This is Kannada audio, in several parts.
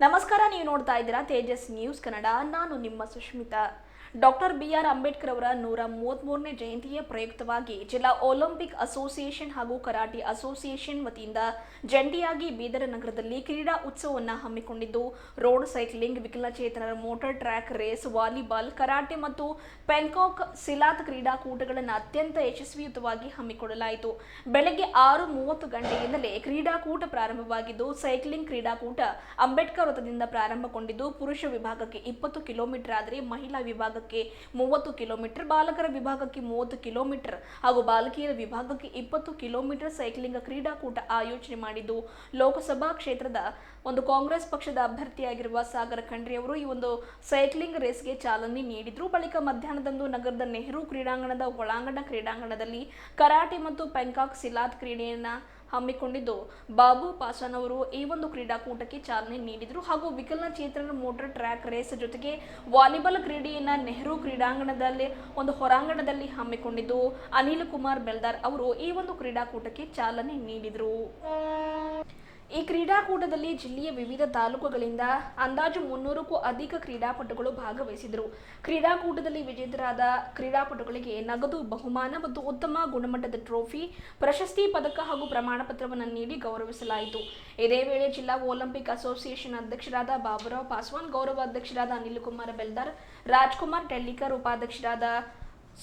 ನಮಸ್ಕಾರ, ನೀವು ನೋಡ್ತಾ ಇದ್ದೀರಾ ತೇಜಸ್ ನ್ಯೂಸ್ ಕನ್ನಡ. ನಾನು ನಿಮ್ಮ ಸುಷ್ಮಿತಾ. Doctor B R. ಅಂಬೇಡ್ಕರ್ ಅವರ 133ನೇ ಜಯಂತಿಯ ಪ್ರಯುಕ್ತವಾಗಿ ಜಿಲ್ಲಾ ಒಲಿಂಪಿಕ್ ಅಸೋಸಿಯೇಷನ್ ಹಾಗೂ ಕರಾಟೆ ಅಸೋಸಿಯೇಷನ್ ವತಿಯಿಂದ ಜಂಟಿಯಾಗಿ ಬೀದರ್ ನಗರದಲ್ಲಿ ಕ್ರೀಡಾ ಉತ್ಸವವನ್ನು ಹಮ್ಮಿಕೊಂಡಿದ್ದು, ರೋಡ್ ಸೈಕ್ಲಿಂಗ್, ವಿಕಲಚೇತನರ motor track race, volleyball, karate ಮತ್ತು ಪೆಂಕಾಕ್ ಸಿಲಾತ್ ಕ್ರೀಡಾಕೂಟಗಳನ್ನು ಅತ್ಯಂತ ಯಶಸ್ವಿಯುತವಾಗಿ ಹಮ್ಮಿಕೊಳ್ಳಲಾಯಿತು. ಬೆಳಗ್ಗೆ 6:30 ಗಂಟೆಯಿಂದಲೇ ಕ್ರೀಡಾಕೂಟ ಪ್ರಾರಂಭವಾಗಿದ್ದು, ಸೈಕ್ಲಿಂಗ್ ಕ್ರೀಡಾಕೂಟ ಅಂಬೇಡ್ಕರ್ ವೃತ್ತದಿಂದ ಪ್ರಾರಂಭಗೊಂಡಿದ್ದು, ಪುರುಷ ವಿಭಾಗಕ್ಕೆ 20 ಕಿಲೋಮೀಟರ್ ಆದರೆ ಮಹಿಳಾ ವಿಭಾಗಕ್ಕೆ 30 ಕಿಲೋಮೀಟರ್, ಬಾಲಕರ ವಿಭಾಗಕ್ಕೆ 30 ಕಿಲೋಮೀಟರ್ ಹಾಗೂ ಬಾಲಕಿಯರ ವಿಭಾಗಕ್ಕೆ 20 ಕಿಲೋಮೀಟರ್ ಸೈಕ್ಲಿಂಗ್ ಕ್ರೀಡಾಕೂಟ ಆಯೋಜನೆ ಮಾಡಿದ್ದು, ಲೋಕಸಭಾ ಕ್ಷೇತ್ರದ ಒಂದು ಕಾಂಗ್ರೆಸ್ ಪಕ್ಷದ ಅಭ್ಯರ್ಥಿಯಾಗಿರುವ ಸಾಗರ ಖಂಡ್ರೆ ಅವರು ಈ ಒಂದು ಸೈಕ್ಲಿಂಗ್ ರೇಸ್ಗೆ ಚಾಲನೆ ನೀಡಿದ್ರು. ಬಳಿಕ ಮಧ್ಯಾಹ್ನದಂದು ನಗರದ ನೆಹರು ಕ್ರೀಡಾಂಗಣದ ಒಳಾಂಗಣ ಕ್ರೀಡಾಂಗಣದಲ್ಲಿ ಕರಾಟೆ ಮತ್ತು ಪೆಂಕಾಕ್ ಸಿಲಾತ್ ಕ್ರೀಡೆಯನ್ನು ಹಮ್ಮಿಕೊಂಡಿದ್ದು, ಬಾಬು ಪಾಸ್ವಾನ್ ಅವರು ಈ ಒಂದು ಕ್ರೀಡಾಕೂಟಕ್ಕೆ ಚಾಲನೆ ನೀಡಿದರು ಹಾಗೂ ವಿಕಲಚೇತನರ ಮೋಟಾರ್ ಟ್ರ್ಯಾಕ್ ರೇಸ್ ಜೊತೆಗೆ ವಾಲಿಬಾಲ್ ಕ್ರೀಡೆಯನ್ನು ನೆಹರು ಕ್ರೀಡಾಂಗಣದಲ್ಲಿ ಒಂದು ಹೊರಾಂಗಣದಲ್ಲಿ ಹಮ್ಮಿಕೊಂಡಿದ್ದು, ಅನಿಲ್ ಕುಮಾರ್ ಬೆಲ್ದಾರ್ ಅವರು ಈ ಒಂದು ಕ್ರೀಡಾಕೂಟಕ್ಕೆ ಚಾಲನೆ ನೀಡಿದರು. ಈ ಕ್ರೀಡಾಕೂಟದಲ್ಲಿ ಜಿಲ್ಲೆಯ ವಿವಿಧ ತಾಲೂಕುಗಳಿಂದ ಅಂದಾಜು 300ಕ್ಕೂ ಅಧಿಕ ಕ್ರೀಡಾಪಟುಗಳು ಭಾಗವಹಿಸಿದರು. ಕ್ರೀಡಾಕೂಟದಲ್ಲಿ ವಿಜೇತರಾದ ಕ್ರೀಡಾಪಟುಗಳಿಗೆ ನಗದು ಬಹುಮಾನ ಮತ್ತು ಉತ್ತಮ ಗುಣಮಟ್ಟದ ಟ್ರೋಫಿ, ಪ್ರಶಸ್ತಿ ಪದಕ ಹಾಗೂ ಪ್ರಮಾಣ ಪತ್ರವನ್ನು ನೀಡಿ ಗೌರವಿಸಲಾಯಿತು. ಇದೇ ವೇಳೆ ಜಿಲ್ಲಾ ಒಲಿಂಪಿಕ್ ಅಸೋಸಿಯೇಷನ್ ಅಧ್ಯಕ್ಷರಾದ ಬಾಬುರಾವ್ ಪಾಸ್ವಾನ್, ಗೌರವ ಅಧ್ಯಕ್ಷರಾದ ಅನಿಲ್ ಕುಮಾರ್ ಬೆಲ್ದಾರ್, ರಾಜ್ಕುಮಾರ್ ಟೆಳ್ಳಿಕರ್, ಉಪಾಧ್ಯಕ್ಷರಾದ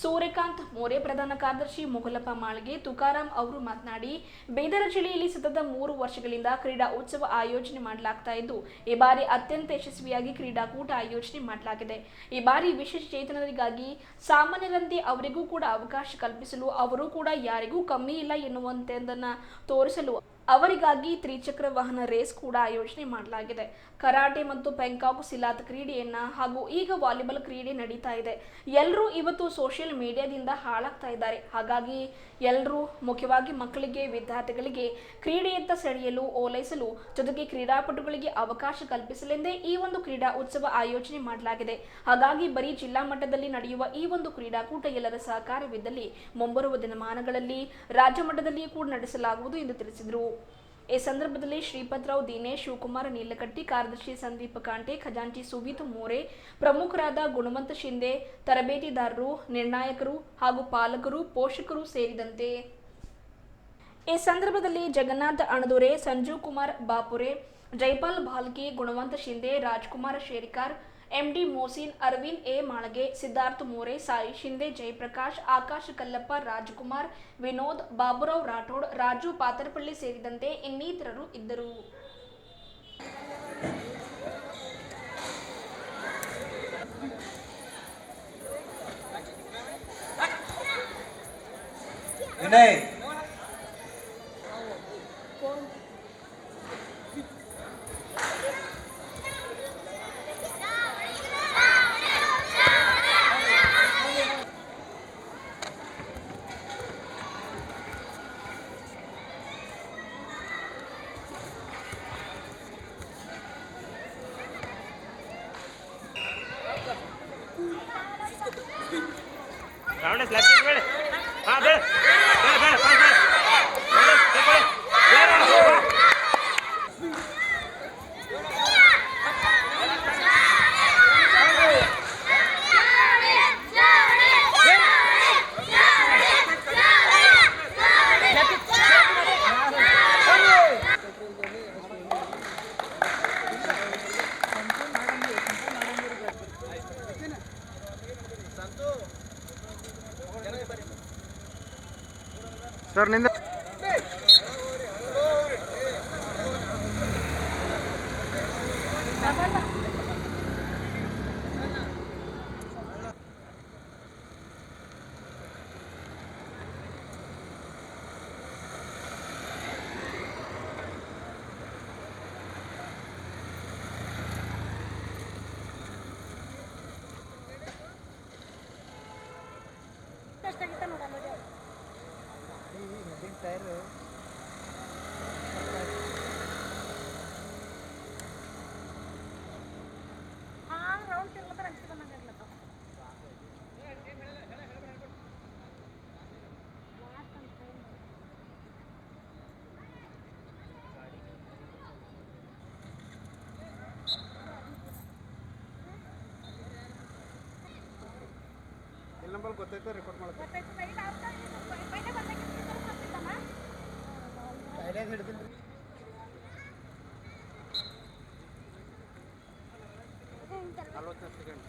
ಸೂರ್ಯಕಾಂತ್ ಮೋರೆ, ಪ್ರಧಾನ ಕಾರ್ಯದರ್ಶಿ ಮೊಗಲಪ್ಪ ಮಾಳ್ಗೆ, ತುಕಾರಾಂ ಅವರು ಮಾತನಾಡಿ, ಬೀದರ್ ಜಿಲ್ಲೆಯಲ್ಲಿ ಸತತ 3 ವರ್ಷಗಳಿಂದ ಕ್ರೀಡಾ ಉತ್ಸವ ಆಯೋಜನೆ ಮಾಡಲಾಗ್ತಾ ಇದ್ದು, ಈ ಬಾರಿ ಅತ್ಯಂತ ಯಶಸ್ವಿಯಾಗಿ ಕ್ರೀಡಾಕೂಟ ಆಯೋಜನೆ ಮಾಡಲಾಗಿದೆ. ಈ ಬಾರಿ ವಿಶೇಷ ಚೇತನರಿಗಾಗಿ ಸಾಮಾನ್ಯರಂತೆ ಅವರಿಗೂ ಕೂಡ ಅವಕಾಶ ಕಲ್ಪಿಸಲು, ಅವರು ಕೂಡ ಯಾರಿಗೂ ಕಮ್ಮಿ ಇಲ್ಲ ಎನ್ನುವಂತೆಂದನ್ನು ತೋರಿಸಲು ಅವರಿಗಾಗಿ ತ್ರಿಚಕ್ರ ವಾಹನ ರೇಸ್ ಕೂಡ ಆಯೋಜನೆ ಮಾಡಲಾಗಿದೆ. ಕರಾಟೆ ಮತ್ತು ಪೆಂಕಾಕ್ ಸಿಲಾತ್ ಕ್ರೀಡೆಯನ್ನ ಹಾಗೂ ಈಗ ವಾಲಿಬಾಲ್ ಕ್ರೀಡೆ ನಡೀತಾ ಇದೆ. ಎಲ್ಲರೂ ಇವತ್ತು ಸೋಷಿಯಲ್ ಮೀಡಿಯಾದಿಂದ ಹಾಳಾಗ್ತಾ ಇದ್ದಾರೆ. ಹಾಗಾಗಿ ಎಲ್ಲರೂ, ಮುಖ್ಯವಾಗಿ ಮಕ್ಕಳಿಗೆ, ವಿದ್ಯಾರ್ಥಿಗಳಿಗೆ ಕ್ರೀಡೆಯತ್ತ ಸೆಳೆಯಲು, ಓಲೈಸಲು, ಜೊತೆಗೆ ಕ್ರೀಡಾಪಟುಗಳಿಗೆ ಅವಕಾಶ ಕಲ್ಪಿಸಲೆಂದೇ ಈ ಒಂದು ಕ್ರೀಡಾ ಉತ್ಸವ ಆಯೋಜನೆ ಮಾಡಲಾಗಿದೆ. ಹಾಗಾಗಿ ಬರೀ ಜಿಲ್ಲಾ ಮಟ್ಟದಲ್ಲಿ ನಡೆಯುವ ಈ ಒಂದು ಕ್ರೀಡಾಕೂಟ ಎಲ್ಲರ ಸಹಕಾರವಿದ್ದಲ್ಲಿ ಮುಂಬರುವ ದಿನಮಾನಗಳಲ್ಲಿ ರಾಜ್ಯ ಮಟ್ಟದಲ್ಲಿಯೂ ಕೂಡ ನಡೆಸಲಾಗುವುದು ಎಂದು ತಿಳಿಸಿದರು. ಈ ಸಂದರ್ಭದಲ್ಲಿ ಶ್ರೀಪತರಾವ್, ದಿನೇಶ್, ಶಿವಕುಮಾರ್ ನೀಲಕಟ್ಟಿ, ಕಾರ್ಯದರ್ಶಿ ಸಂದೀಪ್ ಕಾಂಟೆ, ಖಜಾಂಚಿ ಸುವೀತ್ ಮೋರೆ, ಪ್ರಮುಖರಾದ ಗುಣವಂತ ಶಿಂದೆ, ತರಬೇತಿದಾರರು, ನಿರ್ಣಾಯಕರು ಹಾಗೂ ಪಾಲಕರು, ಪೋಷಕರು ಸೇರಿದಂತೆ ಈ ಸಂದರ್ಭದಲ್ಲಿ ಜಗನ್ನಾಥ್ ಅಣದೂರೆ, ಸಂಜೀವ್ ಕುಮಾರ್ ಬಾಪುರೆ, ಜೈಪಾಲ್ ಭಾಲ್ಕಿ, ಗುಣವಂತ ಶಿಂದೆ, ರಾಜ್ಕುಮಾರ್ ಶೇರಿಕಾರ್, ಎಂಡಿ ಮೋಸಿನ್, ಅರವಿಂದ್ ಎ ಮಾಳಗೆ, ಸಿದ್ಧಾರ್ಥ ಮೋರೆ, ಸಾಯಿ ಶಿಂದೆ, ಜಯಪ್ರಕಾಶ್, ಆಕಾಶ್ ಕಲ್ಲಪ್ಪ, ರಾಜ್ಕುಮಾರ್, ವಿನೋದ್, ಬಾಬುರಾವ್ ರಾಠೋಡ್, ರಾಜು ಪಾತರಪಳ್ಳಿ ಸೇರಿದಂತೆ ಇನ್ನಿತರರು ಇದ್ದರು. ಸರ್ ನಿಂದ ಗೊತ್ತಾಯ್ತು ರೆಕಾರ್ಡ್ ಮಾಡೋದು ಹಿಡಿದಿಲ್ಲ 40 ಸೆಕೆಂಡ್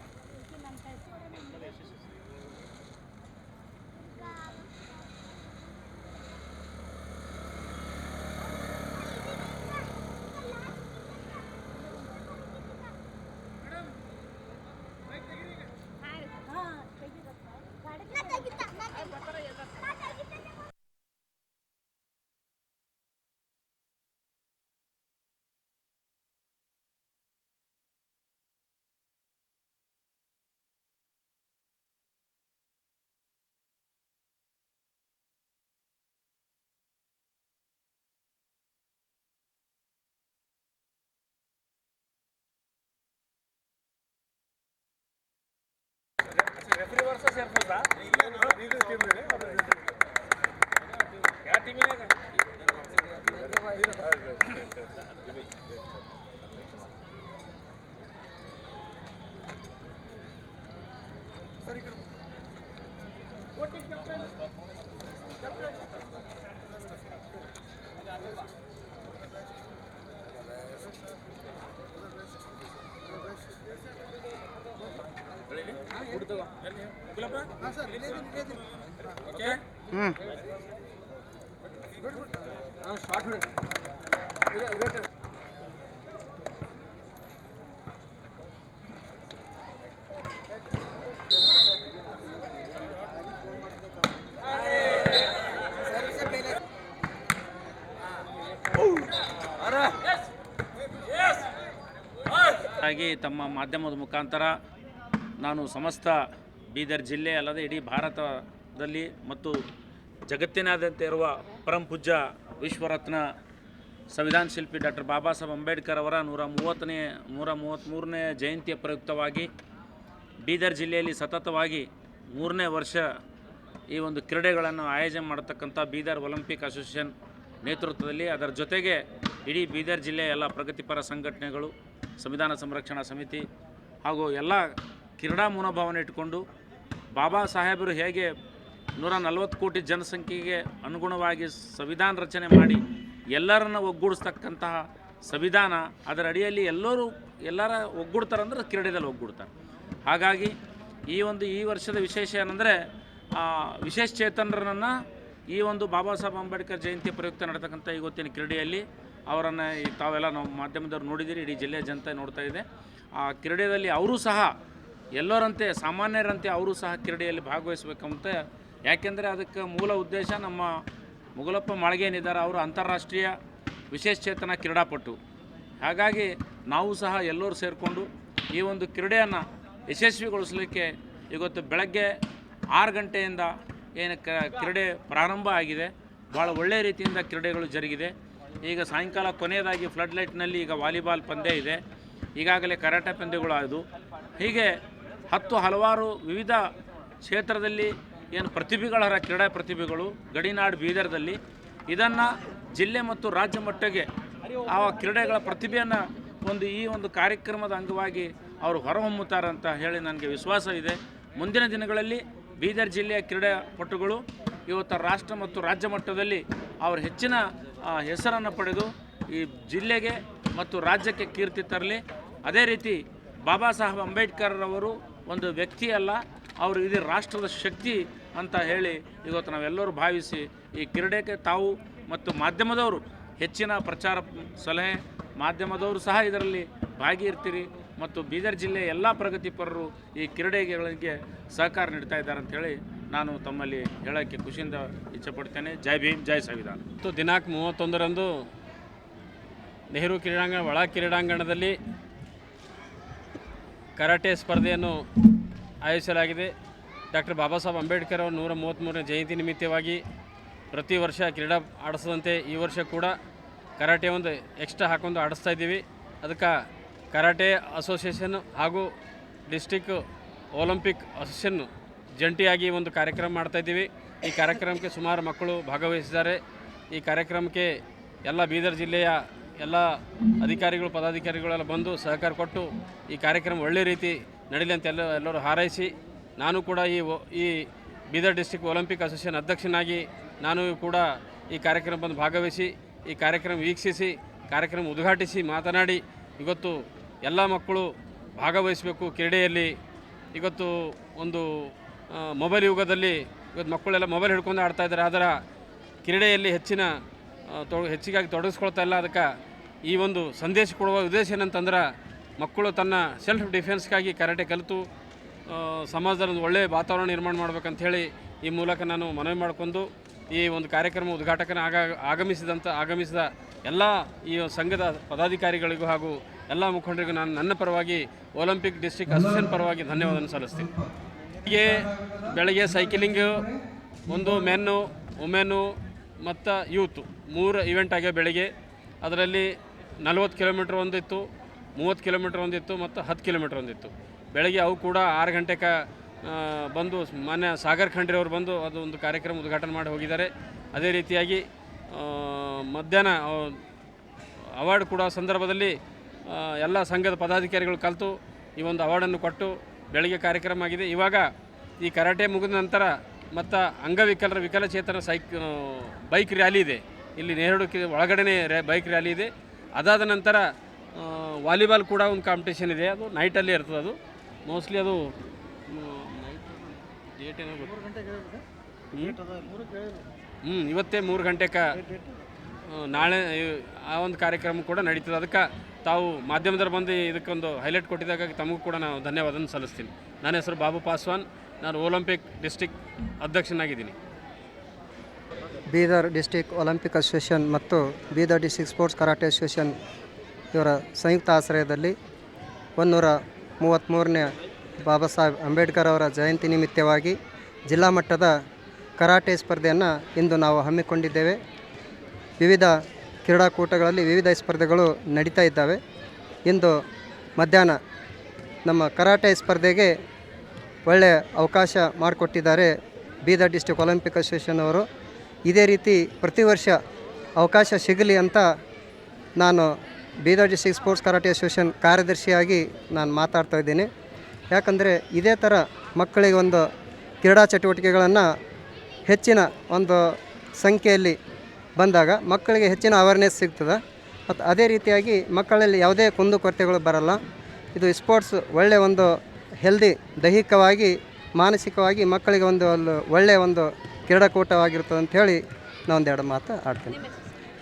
ರೆಫ್ರಿ ವರ್ಸಸ್ ಸೇರ್ಬೋದಾ ಯಾವ ಟೀಮಿನಾಗ ಹಾಗಾಗಿ ತಮ್ಮ ಮಾಧ್ಯಮದ ಮುಖಾಂತರ ನಾನು ಸಮಸ್ತ ಬೀದರ್ ಜಿಲ್ಲೆ ಅಲ್ಲದೆ ಇಡೀ ಭಾರತದಲ್ಲಿ ಮತ್ತು ಜಗತ್ತಿನಾದ್ಯಂತ ಇರುವ ಪರಂ ಪೂಜ್ಯ ವಿಶ್ವರತ್ನ ಸಂವಿಧಾನ ಶಿಲ್ಪಿ ಡಾಕ್ಟರ್ ಬಾಬಾ ಸಾಹೇಬ್ ಅಂಬೇಡ್ಕರ್ ಅವರ 133ನೇ ಜಯಂತಿಯ ಪ್ರಯುಕ್ತವಾಗಿ ಬೀದರ್ ಜಿಲ್ಲೆಯಲ್ಲಿ ಸತತವಾಗಿ 3ನೇ ವರ್ಷ ಈ ಒಂದು ಕ್ರೀಡೆಗಳನ್ನು ಆಯೋಜನೆ ಮಾಡತಕ್ಕಂಥ ಬೀದರ್ ಒಲಿಂಪಿಕ್ ಅಸೋಸಿಯೇಷನ್ ನೇತೃತ್ವದಲ್ಲಿ ಅದರ ಜೊತೆಗೆ ಇಡೀ ಬೀದರ್ ಜಿಲ್ಲೆಯ ಎಲ್ಲ ಪ್ರಗತಿಪರ ಸಂಘಟನೆಗಳು ಸಂವಿಧಾನ ಸಂರಕ್ಷಣಾ ಸಮಿತಿ ಹಾಗೂ ಎಲ್ಲ ಕ್ರೀಡಾ ಮನೋಭಾವನೆ ಇಟ್ಟುಕೊಂಡು ಬಾಬಾ ಸಾಹೇಬರು ಹೇಗೆ 140 ಕೋಟಿ ಜನಸಂಖ್ಯೆಗೆ ಅನುಗುಣವಾಗಿ ಸಂವಿಧಾನ ರಚನೆ ಮಾಡಿ ಎಲ್ಲರನ್ನು ಒಗ್ಗೂಡಿಸ್ತಕ್ಕಂತಹ ಸಂವಿಧಾನ ಅದರ ಅಡಿಯಲ್ಲಿ ಎಲ್ಲರ ಒಗ್ಗೂಡ್ತಾರಂದ್ರೆ ಕ್ರೀಡೆಯಲ್ಲಿ ಒಗ್ಗೂಡ್ತಾರೆ. ಹಾಗಾಗಿ ಈ ವರ್ಷದ ವಿಶೇಷ ಏನಂದರೆ ವಿಶೇಷ ಚೇತನರನ್ನು ಈ ಒಂದು ಬಾಬಾ ಸಾಹೇಬ್ ಅಂಬೇಡ್ಕರ್ ಜಯಂತಿ ಪ್ರಯುಕ್ತ ನಡೆತಕ್ಕಂಥ ಇವತ್ತಿನ ಕ್ರೀಡೆಯಲ್ಲಿ ಅವರನ್ನು ತಾವೆಲ್ಲ ನಾವು ಮಾಧ್ಯಮದವ್ರು ನೋಡಿದ್ದೀರಿ, ಇಡೀ ಜಿಲ್ಲೆಯ ಜನತೆ ನೋಡ್ತಾ ಇದೆ. ಆ ಕ್ರೀಡೆಯಲ್ಲಿ ಅವರೂ ಸಹ ಎಲ್ಲರಂತೆ ಸಾಮಾನ್ಯರಂತೆ ಅವರು ಸಹ ಕ್ರೀಡೆಯಲ್ಲಿ ಭಾಗವಹಿಸಬೇಕಂತ, ಯಾಕೆಂದರೆ ಅದಕ್ಕೆ ಮೂಲ ಉದ್ದೇಶ ನಮ್ಮ ಮುಗುಲಪ್ಪ ಮಾಳ್ಗೇನಿದ್ದಾರೆ, ಅವರು ಅಂತಾರಾಷ್ಟ್ರೀಯ ವಿಶೇಷ ಚೇತನ ಕ್ರೀಡಾಪಟು. ಹಾಗಾಗಿ ನಾವು ಸಹ ಎಲ್ಲರೂ ಸೇರಿಕೊಂಡು ಈ ಒಂದು ಕ್ರೀಡೆಯನ್ನು ಯಶಸ್ವಿಗೊಳಿಸಲಿಕ್ಕೆ ಇವತ್ತು ಬೆಳಗ್ಗೆ 6 ಗಂಟೆಯಿಂದ ಏನು ಕ್ರೀಡೆ ಪ್ರಾರಂಭ ಆಗಿದೆ. ಭಾಳ ಒಳ್ಳೆಯ ರೀತಿಯಿಂದ ಕ್ರೀಡೆಗಳು ಜರುಗಿದೆ. ಈಗ ಸಾಯಂಕಾಲ ಕೊನೆಯದಾಗಿ ಫ್ಲಡ್ ಲೈಟ್ನಲ್ಲಿ ಈಗ ವಾಲಿಬಾಲ್ ಪಂದ್ಯ ಇದೆ, ಈಗಾಗಲೇ ಕರಾಟೆ ಪಂದ್ಯಗಳು ಆದವು. ಹೀಗೆ ಹಲವಾರು ವಿವಿಧ ಕ್ಷೇತ್ರದಲ್ಲಿ ಏನು ಪ್ರತಿಭೆಗಳ ಕ್ರೀಡಾ ಪ್ರತಿಭೆಗಳು ಗಡಿನಾಡು ಬೀದರ್ದಲ್ಲಿ ಇದನ್ನು ಜಿಲ್ಲೆ ಮತ್ತು ರಾಜ್ಯ ಮಟ್ಟಿಗೆ ಆ ಕ್ರೀಡೆಗಳ ಪ್ರತಿಭೆಯನ್ನು ಈ ಒಂದು ಕಾರ್ಯಕ್ರಮದ ಅಂಗವಾಗಿ ಅವರು ಹೊರಹೊಮ್ಮುತ್ತಾರೆ ಅಂತ ಹೇಳಿ ನನಗೆ ವಿಶ್ವಾಸ ಇದೆ. ಮುಂದಿನ ದಿನಗಳಲ್ಲಿ ಬೀದರ್ ಜಿಲ್ಲೆಯ ಕ್ರೀಡಾಪಟುಗಳು ಇವತ್ತು ರಾಷ್ಟ್ರ ಮತ್ತು ರಾಜ್ಯ ಮಟ್ಟದಲ್ಲಿ ಅವರು ಹೆಚ್ಚಿನ ಹೆಸರನ್ನು ಪಡೆದು ಈ ಜಿಲ್ಲೆಗೆ ಮತ್ತು ರಾಜ್ಯಕ್ಕೆ ಕೀರ್ತಿ ತರಲಿ. ಅದೇ ರೀತಿ ಬಾಬಾ ಸಾಹೇಬ್ ಅಂಬೇಡ್ಕರ್ ಅವರು ಒಂದು ವ್ಯಕ್ತಿ ಅಲ್ಲ, ಅವರು ಇಡೀ ರಾಷ್ಟ್ರದ ಶಕ್ತಿ ಅಂತ ಹೇಳಿ ಇವತ್ತು ನಾವೆಲ್ಲರೂ ಭಾವಿಸಿ ಈ ಕ್ರೀಡೆಗೆ ತಾವು ಮತ್ತು ಮಾಧ್ಯಮದವರು ಹೆಚ್ಚಿನ ಪ್ರಚಾರ ಸಲಹೆ, ಮಾಧ್ಯಮದವರು ಸಹ ಇದರಲ್ಲಿ ಭಾಗಿರ್ತೀರಿ ಮತ್ತು ಬೀದರ್ ಜಿಲ್ಲೆಯ ಎಲ್ಲ ಪ್ರಗತಿಪರರು ಈ ಕ್ರೀಡೆಗಳಿಗೆ ಸಹಕಾರ ನೀಡ್ತಾ ಇದ್ದಾರೆ ಅಂಥೇಳಿ ನಾನು ತಮ್ಮಲ್ಲಿ ಹೇಳೋಕ್ಕೆ ಖುಷಿಯಿಂದ ಇಚ್ಛೆಪಡ್ತೇನೆ. ಜೈ ಭೀಮ್, ಜೈ ಸಂವಿಧಾನ. ದಿನಾಂಕ 31ರಂದು ನೆಹರು ಒಳ ಕ್ರೀಡಾಂಗಣದಲ್ಲಿ ಕರಾಟೆ ಸ್ಪರ್ಧೆಯನ್ನು ಆಯೋಜಿಸಲಾಗಿದೆ. ಡಾಕ್ಟರ್ ಬಾಬಾ ಸಾಹೇಬ್ ಅಂಬೇಡ್ಕರ್ ಅವರ 133ನೇ ಜಯಂತಿ ನಿಮಿತ್ತವಾಗಿ ಪ್ರತಿ ವರ್ಷ ಕ್ರೀಡಾ ಆಡಿಸದಂತೆ ಈ ವರ್ಷ ಕೂಡ ಕರಾಟೆ ಒಂದು ಎಕ್ಸ್ಟ್ರಾ ಹಾಕೊಂಡು ಆಡಿಸ್ತಾ ಇದ್ದೀವಿ. ಅದಕ್ಕೆ ಕರಾಟೆ ಅಸೋಸಿಯೇಷನ್ ಹಾಗೂ ಡಿಸ್ಟಿಕ್ ಒಲಿಂಪಿಕ್ ಅಸೋಸಿಯೇಷನ್ ಜಂಟಿಯಾಗಿ ಒಂದು ಕಾರ್ಯಕ್ರಮ ಮಾಡ್ತಾಯಿದ್ದೀವಿ. ಈ ಕಾರ್ಯಕ್ರಮಕ್ಕೆ ಸುಮಾರು ಮಕ್ಕಳು ಭಾಗವಹಿಸಿದ್ದಾರೆ. ಈ ಕಾರ್ಯಕ್ರಮಕ್ಕೆ ಎಲ್ಲ ಬೀದರ್ ಜಿಲ್ಲೆಯ ಎಲ್ಲ ಅಧಿಕಾರಿಗಳು ಪದಾಧಿಕಾರಿಗಳೆಲ್ಲ ಬಂದು ಸಹಕಾರ ಕೊಟ್ಟು ಈ ಕಾರ್ಯಕ್ರಮ ಒಳ್ಳೆ ರೀತಿ ನಡೀಲಿ ಅಂತ ಎಲ್ಲರೂ ಹಾರೈಸಿ ನಾನು ಕೂಡ ಈ ಬೀದರ್ ಡಿಸ್ಟ್ರಿಕ್ಟ್ ಒಲಿಂಪಿಕ್ ಅಸೋಸಿಯೇಷನ್ ಅಧ್ಯಕ್ಷನಾಗಿ ನಾನು ಕೂಡ ಈ ಕಾರ್ಯಕ್ರಮದಲ್ಲಿ ಭಾಗವಹಿಸಿ ಈ ಕಾರ್ಯಕ್ರಮ ವೀಕ್ಷಿಸಿ ಕಾರ್ಯಕ್ರಮ ಉದ್ಘಾಟಿಸಿ ಮಾತನಾಡಿ ಇವತ್ತು ಎಲ್ಲ ಮಕ್ಕಳು ಭಾಗವಹಿಸಬೇಕು ಕ್ರೀಡೆಯಲ್ಲಿ. ಇವತ್ತು ಒಂದು ಮೊಬೈಲ್ ಯುಗದಲ್ಲಿ ಇವತ್ತು ಮಕ್ಕಳೆಲ್ಲ ಮೊಬೈಲ್ ಹಿಡ್ಕೊಂಡು ಆಡ್ತಾ ಇದ್ದಾರೆ, ಅದರ ಕ್ರೀಡೆಯಲ್ಲಿ ಹೆಚ್ಚಿಗಾಗಿ ತೊಡಗಿಸ್ಕೊಳ್ತಾ ಇಲ್ಲ. ಅದಕ್ಕೆ ಈ ಒಂದು ಸಂದೇಶ ಕೊಡುವ ಉದ್ದೇಶ ಏನಂತಂದ್ರೆ ಮಕ್ಕಳು ತನ್ನ ಸೆಲ್ಫ್ ಡಿಫೆನ್ಸ್ಗಾಗಿ ಕರಾಟೆ ಕಲಿತು ಸಮಾಜದಲ್ಲಿ ಒಂದು ಒಳ್ಳೆಯ ವಾತಾವರಣ ನಿರ್ಮಾಣ ಮಾಡಬೇಕಂತ ಹೇಳಿ ಈ ಮೂಲಕ ನಾನು ಮನವಿ ಮಾಡಿಕೊಂಡು ಈ ಒಂದು ಕಾರ್ಯಕ್ರಮ ಉದ್ಘಾಟಕನ ಆಗಮಿಸಿದ ಎಲ್ಲ ಈ ಸಂಘದ ಪದಾಧಿಕಾರಿಗಳಿಗೂ ಹಾಗೂ ಎಲ್ಲ ಮುಖಂಡರಿಗೂ ನಾನು ನನ್ನ ಪರವಾಗಿ ಒಲಿಂಪಿಕ್ ಡಿಸ್ಟ್ರಿಕ್ಟ್ ಅಸೋಸಿಯೇಷನ್ ಪರವಾಗಿ ಧನ್ಯವಾದ ಸಲ್ಲಿಸ್ತೀನಿ. ಹೀಗೆ ಬೆಳಗ್ಗೆ ಸೈಕ್ಲಿಂಗು ಒಂದು ಮೆನ್ನು ವುಮೆನ್ನು ಮತ್ತು ಯೂತ್ 3 ಇವೆಂಟ್ ಆಗ್ಯಾವ ಬೆಳಗ್ಗೆ. ಅದರಲ್ಲಿ 40 ಕಿಲೋಮೀಟ್ರ್ ಒಂದಿತ್ತು, 30 ಕಿಲೋಮೀಟ್ರ್ ಒಂದಿತ್ತು ಮತ್ತು 10 ಕಿಲೋಮೀಟ್ರ್ ಒಂದಿತ್ತು. ಬೆಳಗ್ಗೆ ಅವು ಕೂಡ 6 ಗಂಟೆಗೆ ಬಂದು ಮಾನ್ಯ ಸಾಗರ್ ಖಂಡ್ರೆ ಅವರು ಬಂದು ಅದು ಒಂದು ಕಾರ್ಯಕ್ರಮ ಉದ್ಘಾಟನೆ ಮಾಡಿ ಹೋಗಿದ್ದಾರೆ. ಅದೇ ರೀತಿಯಾಗಿ ಮಧ್ಯಾಹ್ನ ಅವಾರ್ಡ್ ಕೊಡೋ ಸಂದರ್ಭದಲ್ಲಿ ಎಲ್ಲ ಸಂಘದ ಪದಾಧಿಕಾರಿಗಳು ಕಲಿತು ಈ ಒಂದು ಅವಾರ್ಡನ್ನು ಕೊಟ್ಟು ಬೆಳಗ್ಗೆ ಕಾರ್ಯಕ್ರಮ ಆಗಿದೆ. ಇವಾಗ ಈ ಕರಾಟೆ ಮುಗಿದ ನಂತರ ಮತ್ತು ಅಂಗವಿಕಲರ ವಿಕಲಚೇತನ ಬೈಕ್ ರ್ಯಾಲಿ ಇದೆ. ಇಲ್ಲಿ ನೆಹರು ಒಳಗಡೆ ಬೈಕ್ ರ್ಯಾಲಿ ಇದೆ. ಅದಾದ ನಂತರ ವಾಲಿಬಾಲ್ ಕೂಡ ಒಂದು ಕಾಂಪಿಟೇಷನ್ ಇದೆ, ಅದು ನೈಟಲ್ಲಿ ಇರ್ತದೆ. ಅದು ಮೋಸ್ಟ್ಲಿ ಅದು ಡೇಟ್ ಏನೋ ಇವತ್ತೇ 3 ಗಂಟೆಗೆ ನಾಳೆ ಆ ಒಂದು ಕಾರ್ಯಕ್ರಮ ಕೂಡ ನಡೀತದೆ. ಅದಕ್ಕೆ ತಾವು ಮಾಧ್ಯಮದವ್ರು ಬಂದು ಇದಕ್ಕೊಂದು ಹೈಲೈಟ್ ಕೊಟ್ಟಿದ್ದಾಗ ತಮಗೂ ಕೂಡ ನಾನು ಧನ್ಯವಾದ ಸಲ್ಲಿಸ್ತೀನಿ. ನನ್ನ ಹೆಸರು ಬಾಬು ಪಾಸ್ವಾನ್, ನಾನು ಒಲಿಂಪಿಕ್ ಡಿಸ್ಟ್ರಿಕ್ಟ್ ಅಧ್ಯಕ್ಷನಾಗಿದ್ದೀನಿ. ಬೀದರ್ ಡಿಸ್ಟ್ರಿಕ್ಟ್ ಒಲಿಂಪಿಕ್ ಅಸೋಸಿಯೇಷನ್ ಮತ್ತು Bidar district sports karate association ಇವರ ಸಂಯುಕ್ತ ಆಶ್ರಯದಲ್ಲಿ 133ನೇ ಬಾಬಾ ಸಾಹೇಬ್ ಅಂಬೇಡ್ಕರ್ ಅವರ ಜಯಂತಿ ನಿಮಿತ್ತವಾಗಿ ಜಿಲ್ಲಾ ಮಟ್ಟದ ಕರಾಟೆ ಸ್ಪರ್ಧೆಯನ್ನು ಇಂದು ನಾವು ಹಮ್ಮಿಕೊಂಡಿದ್ದೇವೆ. ವಿವಿಧ ಕ್ರೀಡಾಕೂಟಗಳಲ್ಲಿ ವಿವಿಧ ಸ್ಪರ್ಧೆಗಳು ನಡೀತಾ ಇದ್ದಾವೆ. ಇಂದು ಮಧ್ಯಾಹ್ನ ನಮ್ಮ ಕರಾಟೆ ಸ್ಪರ್ಧೆಗೆ ಒಳ್ಳೆಯ ಅವಕಾಶ ಮಾಡಿಕೊಟ್ಟಿದ್ದಾರೆ ಬೀದರ್ ಡಿಸ್ಟ್ರಿಕ್ಟ್ ಒಲಿಂಪಿಕ್ ಅಸೋಸಿಯೇಷನ್ ಅವರು. ಇದೇ ರೀತಿ ಪ್ರತಿ ವರ್ಷ ಅವಕಾಶ ಸಿಗಲಿ ಅಂತ ನಾನು Bidar district sports karate association ಕಾರ್ಯದರ್ಶಿಯಾಗಿ ನಾನು ಮಾತಾಡ್ತಾ ಇದ್ದೀನಿ. ಯಾಕಂದರೆ ಇದೇ ಥರ ಮಕ್ಕಳಿಗೆ ಒಂದು ಕ್ರೀಡಾ ಚಟುವಟಿಕೆಗಳನ್ನು ಹೆಚ್ಚಿನ ಒಂದು ಸಂಖ್ಯೆಯಲ್ಲಿ ಬಂದಾಗ ಮಕ್ಕಳಿಗೆ ಹೆಚ್ಚಿನ ಅವೇರ್ನೆಸ್ ಸಿಗ್ತದೆ. ಮತ್ತು ಅದೇ ರೀತಿಯಾಗಿ ಮಕ್ಕಳಲ್ಲಿ ಯಾವುದೇ ಕುಂದುಕೊರತೆಗಳು ಬರಲ್ಲ. ಇದು ಸ್ಪೋರ್ಟ್ಸ್ ಒಳ್ಳೆಯ ಒಂದು ಹೆಲ್ದಿ ದೈಹಿಕವಾಗಿ ಮಾನಸಿಕವಾಗಿ ಮಕ್ಕಳಿಗೆ ಒಂದು ಒಳ್ಳೆಯ ಒಂದು ಕ್ರೀಡಾಕೂಟವಾಗಿರ್ತದೆ ಅಂಥೇಳಿ ನಾನು ಒಂದೆರಡು ಮಾತು ಆಡ್ತೀನಿ.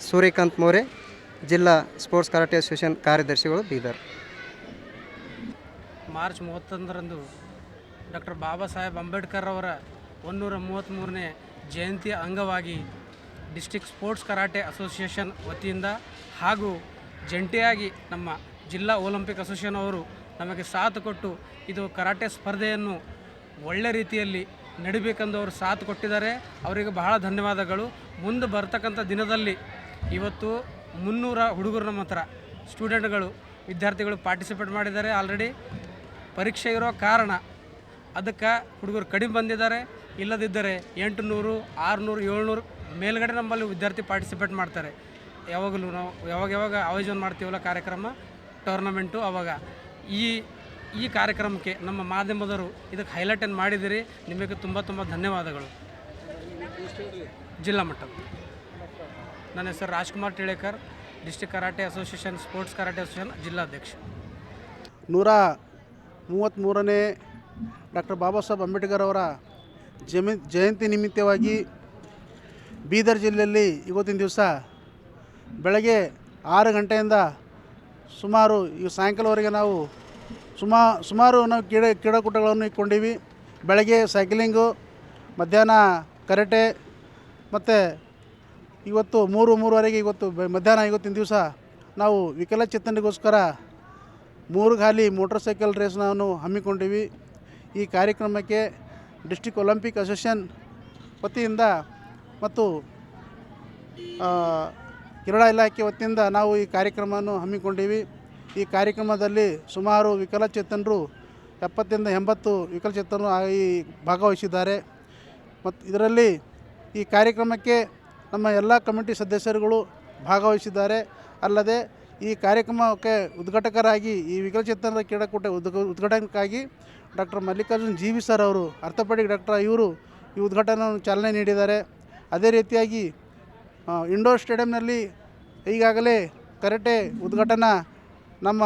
ಸೂರ್ಯಕಾಂತ್ ಮೋರೆ, ಜಿಲ್ಲಾ ಸ್ಪೋರ್ಟ್ಸ್ ಕರಾಟೆ ಅಸೋಸಿಯೇಷನ್ ಕಾರ್ಯದರ್ಶಿಗಳು, ಬೀದರ್. ಮಾರ್ಚ್ 31ರಂದು ಡಾಕ್ಟರ್ ಬಾಬಾ ಸಾಹೇಬ್ ಅಂಬೇಡ್ಕರ್ ಅವರ 133ನೇ ಜಯಂತಿಯ ಅಂಗವಾಗಿ ಡಿಸ್ಟ್ರಿಕ್ಟ್ ಸ್ಪೋರ್ಟ್ಸ್ ಕರಾಟೆ ಅಸೋಸಿಯೇಷನ್ ವತಿಯಿಂದ ಹಾಗೂ ಜಂಟಿಯಾಗಿ ನಮ್ಮ ಜಿಲ್ಲಾ ಒಲಿಂಪಿಕ್ ಅಸೋಸಿಯೇಷನ್ ಅವರು ನಮಗೆ ಸಾಥ್ ಕೊಟ್ಟು ಇದು ಕರಾಟೆ ಸ್ಪರ್ಧೆಯನ್ನು ಒಳ್ಳೆ ರೀತಿಯಲ್ಲಿ ನಡಿಬೇಕೆಂದು ಅವರು ಸಾಥ್ ಕೊಟ್ಟಿದ್ದಾರೆ. ಅವರಿಗೆ ಬಹಳ ಧನ್ಯವಾದಗಳು. ಮುಂದೆ ಬರ್ತಕ್ಕಂಥ ದಿನದಲ್ಲಿ ಇವತ್ತು 300 ಹುಡುಗರು ನಮ್ಮ ಹತ್ರ ಸ್ಟೂಡೆಂಟ್ಗಳು ವಿದ್ಯಾರ್ಥಿಗಳು ಪಾರ್ಟಿಸಿಪೇಟ್ ಮಾಡಿದ್ದಾರೆ. ಆಲ್ರೆಡಿ ಪರೀಕ್ಷೆ ಇರೋ ಕಾರಣ ಅದಕ್ಕೆ ಹುಡುಗರು ಕಡಿಮೆ ಬಂದಿದ್ದಾರೆ. ಇಲ್ಲದಿದ್ದರೆ 800, 600, 700 ಮೇಲ್ಗಡೆ ನಮ್ಮಲ್ಲಿ ವಿದ್ಯಾರ್ಥಿ ಪಾರ್ಟಿಸಿಪೇಟ್ ಮಾಡ್ತಾರೆ. ಯಾವಾಗಲೂ ನಾವು ಯಾವಾಗ ಆಯೋಜನೆ ಮಾಡ್ತೀವಲ್ಲ ಕಾರ್ಯಕ್ರಮ ಟೂರ್ನಮೆಂಟು, ಆವಾಗ ಈ ಕಾರ್ಯಕ್ರಮಕ್ಕೆ ನಮ್ಮ ಮಾಧ್ಯಮದವರು ಇದಕ್ಕೆ ಹೈಲೈಟನ್ನು ಮಾಡಿದಿರಿ. ನಿಮಗೆ ತುಂಬ ಧನ್ಯವಾದಗಳು. ಜಿಲ್ಲಾ ಮಟ್ಟ. ನನ್ನ ಹೆಸರು Rajkumar Tilekar, district karate association sports karate association ಜಿಲ್ಲಾಧ್ಯಕ್ಷ. 133ನೇ ಡಾಕ್ಟರ್ ಬಾಬಾ ಸಾಹೇಬ್ ಅಂಬೇಡ್ಕರ್ ಅವರ ಜಯಂತಿ ನಿಮಿತ್ತವಾಗಿ ಬೀದರ್ ಜಿಲ್ಲೆಯಲ್ಲಿ ಇವತ್ತಿನ ದಿವಸ ಬೆಳಗ್ಗೆ 6 ಗಂಟೆಯಿಂದ ಸುಮಾರು ಈ ಸಾಯಂಕಾಲವರೆಗೆ ನಾವು ಸುಮಾರು ನಾವು ಕ್ರೀಡಾಕೂಟಗಳನ್ನು ಇಟ್ಕೊಂಡೀವಿ. ಬೆಳಗ್ಗೆ ಸೈಕ್ಲಿಂಗು, ಮಧ್ಯಾಹ್ನ ಕರಾಟೆ ಮತ್ತು ಇವತ್ತು 3:03ವರೆಗೆ ಇವತ್ತು ಮಧ್ಯಾಹ್ನ ಇವತ್ತಿನ ದಿವಸ ನಾವು ವಿಕಲಚೇತನರಿಗೋಸ್ಕರ 3 ಗಾಲಿ ಮೋಟರ್ ಸೈಕಲ್ ರೇಸ್ ನಾವು ಹಮ್ಮಿಕೊಂಡಿವಿ. ಈ ಕಾರ್ಯಕ್ರಮಕ್ಕೆ ಡಿಸ್ಟ್ರಿಕ್ಟ್ ಒಲಿಂಪಿಕ್ ಅಸೋಸಿಯೇಷನ್ ವತಿಯಿಂದ ಮತ್ತು ಕ್ರೀಡಾ ಇಲಾಖೆ ವತಿಯಿಂದ ನಾವು ಈ ಕಾರ್ಯಕ್ರಮವನ್ನು ಹಮ್ಮಿಕೊಂಡಿವಿ. ಈ ಕಾರ್ಯಕ್ರಮದಲ್ಲಿ ಸುಮಾರು ವಿಕಲಚೇತನರು 70ರಿಂದ 80 ವಿಕಲಚೇತನರು ಈ ಭಾಗವಹಿಸಿದ್ದಾರೆ. ಮತ್ತು ಇದರಲ್ಲಿ ಈ ಕಾರ್ಯಕ್ರಮಕ್ಕೆ ನಮ್ಮ ಎಲ್ಲ ಕಮಿಟಿ ಸದಸ್ಯರುಗಳು ಭಾಗವಹಿಸಿದ್ದಾರೆ. ಅಲ್ಲದೆ ಈ ಕಾರ್ಯಕ್ರಮಕ್ಕೆ ಉದ್ಘಾಟಕರಾಗಿ ಈ ವಿಕಲಚೇತನರ ಕ್ರೀಡಾಕೂಟ ಉದ್ಘಾಟನೆಗಾಗಿ ಡಾಕ್ಟರ್ ಮಲ್ಲಿಕಾರ್ಜುನ್ ಜಿ.ವಿ. ಸರ್ ಅವರು ಆರ್ಥೋಪೆಡಿಕ್ ಡಾಕ್ಟರ್ ಇವರು ಈ ಉದ್ಘಾಟನೆಯನ್ನು ಚಾಲನೆ ನೀಡಿದ್ದಾರೆ. ಅದೇ ರೀತಿಯಾಗಿ ಇಂಡೋರ್ ಸ್ಟೇಡಿಯಂನಲ್ಲಿ ಈಗಾಗಲೇ ಕರಾಟೆ ಉದ್ಘಾಟನಾ ನಮ್ಮ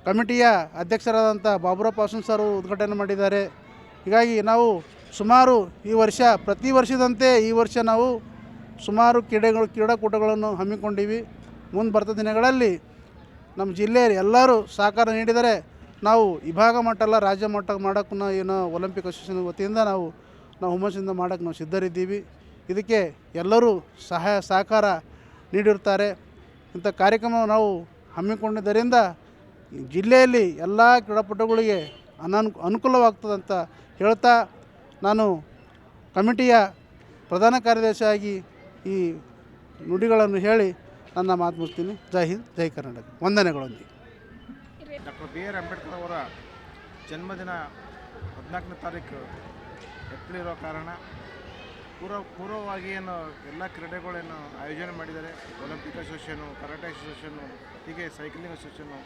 ಕಮಿಟಿಯ ಅಧ್ಯಕ್ಷರಾದಂಥ ಬಾಬುರಾವ್ ಪಾಸ್ವಾನ್ ಸರ್ ಉದ್ಘಾಟನೆ ಮಾಡಿದ್ದಾರೆ. ಹೀಗಾಗಿ ನಾವು ಸುಮಾರು ಈ ವರ್ಷ ಪ್ರತಿ ವರ್ಷದಂತೆ ಈ ವರ್ಷ ನಾವು ಸುಮಾರು ಕ್ರೀಡಾಕೂಟಗಳನ್ನು ಹಮ್ಮಿಕೊಂಡಿವಿ. ಮುಂದೆ ಬರ್ತ ದಿನಗಳಲ್ಲಿ ನಮ್ಮ ಜಿಲ್ಲೆಯಲ್ಲಿ ಎಲ್ಲರೂ ಸಹಕಾರ ನೀಡಿದರೆ ನಾವು ವಿಭಾಗ ಮಟ್ಟ ಅಲ್ಲ ರಾಜ್ಯ ಮಟ್ಟ ಮಾಡೋಕ್ಕೂ ಏನೋ ಒಲಿಂಪಿಕ್ ಅಸೋಸಿಯೇಷನ್ ವತಿಯಿಂದ ನಾವು ಹುಮ್ಮಸ್ಸಿಂದ ಮಾಡೋಕ್ಕೆ ನಾವು ಸಿದ್ಧರಿದ್ದೀವಿ. ಇದಕ್ಕೆ ಎಲ್ಲರೂ ಸಹಕಾರ ನೀಡಿರ್ತಾರೆ. ಇಂಥ ಕಾರ್ಯಕ್ರಮ ನಾವು ಹಮ್ಮಿಕೊಂಡಿದ್ದರಿಂದ ಜಿಲ್ಲೆಯಲ್ಲಿ ಎಲ್ಲ ಕ್ರೀಡಾಪಟುಗಳಿಗೆ ಅನುಕೂಲವಾಗ್ತದಂತ ಹೇಳ್ತಾ ನಾನು ಕಮಿಟಿಯ ಪ್ರಧಾನ ಕಾರ್ಯದರ್ಶಿಯಾಗಿ ಈ ನುಡಿಗಳನ್ನು ಹೇಳಿ ನನ್ನ ಮಾತು ಮುಗಿಸ್ತೀನಿ. ಜೈ ಹಿಂದ್, ಜೈ ಕರ್ನಾಟಕ. ವಂದನೆಗಳೊಂದಿಗೆ. Doctor B.R. ಅಂಬೇಡ್ಕರ್ ಅವರ ಜನ್ಮದಿನ 14ನೇ ತಾರೀಕು ಏಪ್ರಿಲ್ ಇರೋ ಕಾರಣ ಪೂರ್ವವಾಗಿ ಏನು ಎಲ್ಲ ಕ್ರೀಡೆಗಳೇನು ಆಯೋಜನೆ ಮಾಡಿದ್ದಾರೆ. ಒಲಿಂಪಿಕ್ ಅಸೋಸಿಯೇಷನು, ಕರಾಟೆ ಅಸೋಸಿಯೇಷನ್ನು, ಹೀಗೆ ಸೈಕ್ಲಿಂಗ್ ಅಸೋಸಿಯೇಷನ್ನು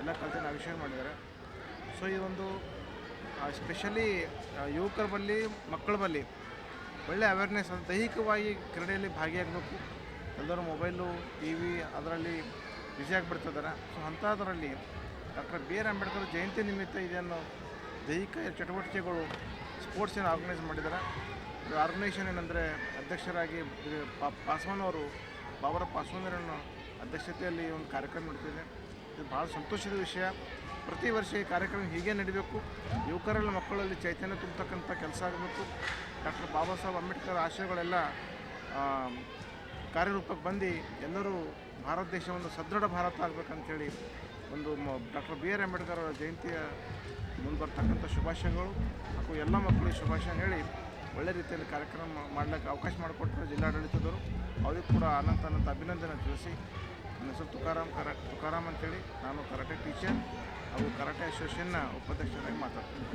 ಎಲ್ಲ ಕಲ್ತಿನ ಆವಿಷ್ಕಾರ ಮಾಡಿದ್ದಾರೆ. ಸೊ ಈ ಒಂದು ಸ್ಪೆಷಲಿ ಯುವಕರ ಬಳಿ, ಮಕ್ಕಳ ಬಳಿ ಒಳ್ಳೆಯ ಅವೇರ್ನೆಸ್, ದೈಹಿಕವಾಗಿ ಕ್ರೀಡೆಯಲ್ಲಿ ಭಾಗಿಯಾಗಬೇಕು. ಎಲ್ಲರೂ ಮೊಬೈಲು, ಟಿ ವಿ ಅದರಲ್ಲಿ ಬ್ಯುಸಿ ಆಗಿಬಿಡ್ತಿದ್ದಾರೆ. ಸೊ ಅಂಥದ್ರಲ್ಲಿ ಡಾಕ್ಟರ್ B.R. ಅಂಬೇಡ್ಕರ್ ಜಯಂತಿ ನಿಮಿತ್ತ ಇದನ್ನು ದೈಹಿಕ ಚಟುವಟಿಕೆಗಳು ಸ್ಪೋರ್ಟ್ಸ್ ಏನು ಆರ್ಗನೈಸ್ ಮಾಡಿದ್ದಾರೆ. ಇದು ಆರ್ಗನೈಸೇಷನ್ ಏನಂದರೆ ಅಧ್ಯಕ್ಷರಾಗಿ ಪಾಸ್ವಾನ್ ಅವರು, ಬಾಬುರಾವ್ ಪಾಸ್ವಾನರನ್ನು ಅಧ್ಯಕ್ಷತೆಯಲ್ಲಿ ಒಂದು ಕಾರ್ಯಕ್ರಮ ನಡೀತಿದೆ. ಇದು ಭಾಳ ಸಂತೋಷದ ವಿಷಯ. ಪ್ರತಿ ವರ್ಷ ಈ ಕಾರ್ಯಕ್ರಮ ಹೀಗೆ ನಡೀಬೇಕು. ಯುವಕರಲ್ಲಿ, ಮಕ್ಕಳಲ್ಲಿ ಚೈತನ್ಯ ತುಂಬತಕ್ಕಂಥ ಕೆಲಸ ಆಗಬೇಕು. ಡಾಕ್ಟರ್ ಬಾಬಾ ಸಾಹೇಬ್ ಅಂಬೇಡ್ಕರ್ ಆಶಯಗಳೆಲ್ಲ ಕಾರ್ಯರೂಪಕ್ಕೆ ಬಂದು ಎಲ್ಲರೂ ಭಾರತ ದೇಶವನ್ನು ಸದೃಢ ಭಾರತ ಆಗಬೇಕಂತೇಳಿ ಒಂದು ಡಾಕ್ಟರ್ B.R. ಅಂಬೇಡ್ಕರ್ ಅವರ ಜಯಂತಿಯ ಮುಂದೆ ಬರ್ತಕ್ಕಂಥ ಶುಭಾಶಯಗಳು ಹಾಗೂ ಎಲ್ಲ ಮಕ್ಕಳಿಗೆ ಶುಭಾಶಯ ಹೇಳಿ ಒಳ್ಳೆ ರೀತಿಯಲ್ಲಿ ಕಾರ್ಯಕ್ರಮ ಮಾಡಲಿಕ್ಕೆ ಅವಕಾಶ ಮಾಡಿಕೊಟ್ಟರು ಜಿಲ್ಲಾಡಳಿತದವರು. ಅವರಿಗೂ ಕೂಡ ಅನಂತ ಅಭಿನಂದನೆ ತಿಳಿಸಿ, ನನ್ನ ಹೆಸರು ತುಕಾರಾಮ್ ಅಂತೇಳಿ, ನಾನು ಕರಾಟೆ ಟೀಚರ್ ಹಾಗೂ ಕರಾಟೆ ಅಸೋಸಿಯೇಷನ್ನ ಉಪಾಧ್ಯಕ್ಷರಾಗಿ ಮಾತಾಡ್ತೀನಿ.